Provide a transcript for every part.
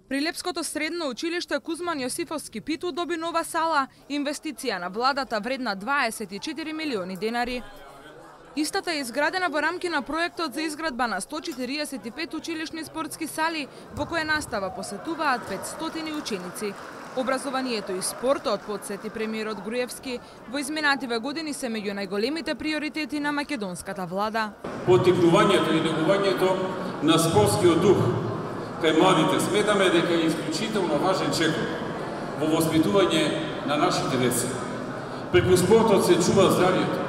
Прилепското средно училиште Кузман Јосифовски Питу доби нова сала, инвестиција на владата вредна 24 милиони денари. Истата е изградена во рамки на проектот за изградба на 145 училишни спортски сали, во која настава посетуваат 500 ученици. Образованието и спортот, подсети премиерот Груевски, во изминативе години се меѓу најголемите приоритети на македонската влада. Поттикнувањето и негувањето на спортскиот дух кај младите сметаме дека е исклучително важен чекор во воспитување на нашите деца. Преку спортот се чува здравјето,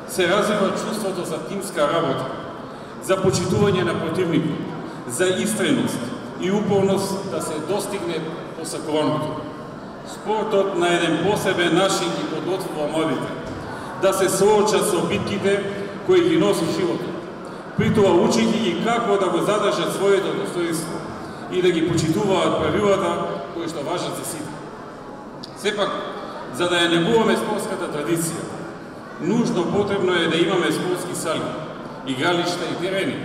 се развива чувството за тимска работа, за почитување на противникот, за истреност и упорност да се достигне посакуваното. Спортот на еден посебен начин ги подготвува младите да се соочат со битките кои ги носи животот, при тоа учејќи ги како да го задржат своето достоинство и да ги почитуваат правилата кои што важат за сите. Сепак, за да ја негуваме спортската традиција, нужно потребно е да имаме спортски сали, игралишта и терени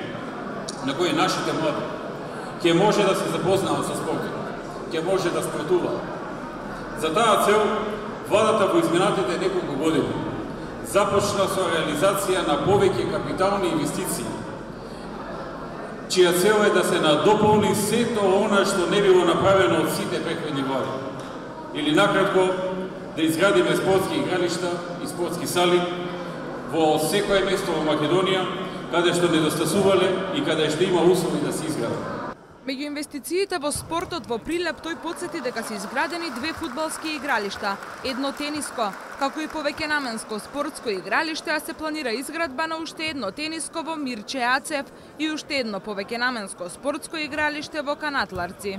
на кои нашите млади ќе може да се запознаат со спортот, ќе може да спортуваат. За таа цел, владата во изминатите неколку години започна со реализација на повеќе капитални инвестиции, чија цел е да се надополни сето она што не било направено од сите претходни влади. Или накратко, да изградиме спортски игралишта и спортски сали во секое место во Македонија, каде што недостасувале и каде што има услови да се изградат. Меѓу инвестициите во спортот во Прилеп тој подсети дека се изградени 2 фудбалски игралишта, едно тениско, како и повеќенаменско спортско игралиште, а се планира изградба на уште едно тениско во Мирче Ацев и уште едно повеќенаменско спортско игралиште во Канатларци.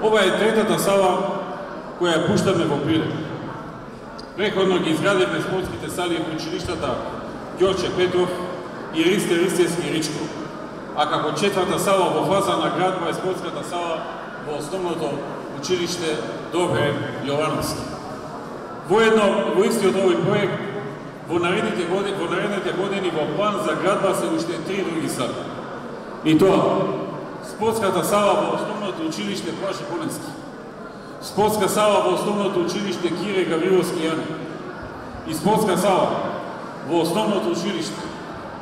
Ова е третата сала која ја пуштаме во Прилеп. Преходно ги изградивме спортските сали во училиштата Ѓорче Петров и Ристе Ристевски Ричков, а како четврта сала во фаза на градба е спортската сала во основното училиште Добре Јовановски. Воедно, во истиот овој проект, во наредните години во план за градба се уште 3 други сали. И тоа, спортската сала во основното училиште Плаше Поненски, спортска сала во основното училиште Кире Гавриловски Јане и спортска сала во основното училиште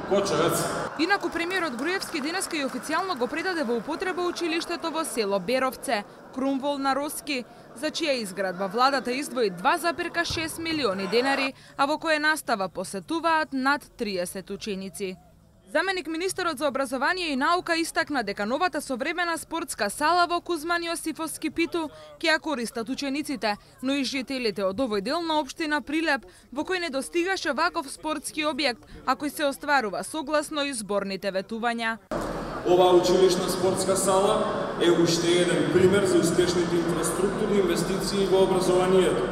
Кочарац. Инаку премиерот Груевски денеска и официјално го предаде во употреба училиштето во село Беровце, Крумвол на Роски, за чија изградба владата издвои 2,6 милиони денари, а во која настава посетуваат над 30 ученици. Заменик министерот за образование и наука истакна дека новата современа спортска сала во Кузман Јосифовски Питу ќе ја користат учениците, но и жителите од овој дел на општина Прилеп, во кој недостигаше ваков спортски објект, а кој се остварува согласно изборните ветувања. Оваа училишна спортска сала е уште еден пример за успешните инфраструктурни инвестиции во образованието.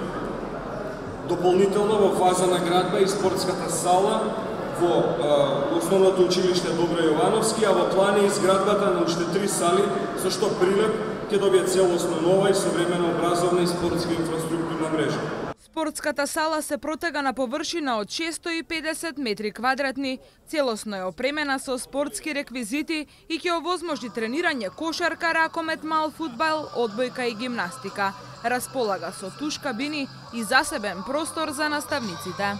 Дополнително во фаза на градба и спортската сала во основното училиште Добре Јовановски, а во план е изградбата на уште 3 сали, со што Прилеп ќе добие целосно нова и современа образовна и спортска инфраструктурна мрежа. Спортската сала се протега на површина од 650 метри квадратни, целосно е опремена со спортски реквизити и ќе овозможи тренирање кошарка, ракомет, мал фудбал, одбојка и гимнастика. Располага со туш кабини и засебен простор за наставниците.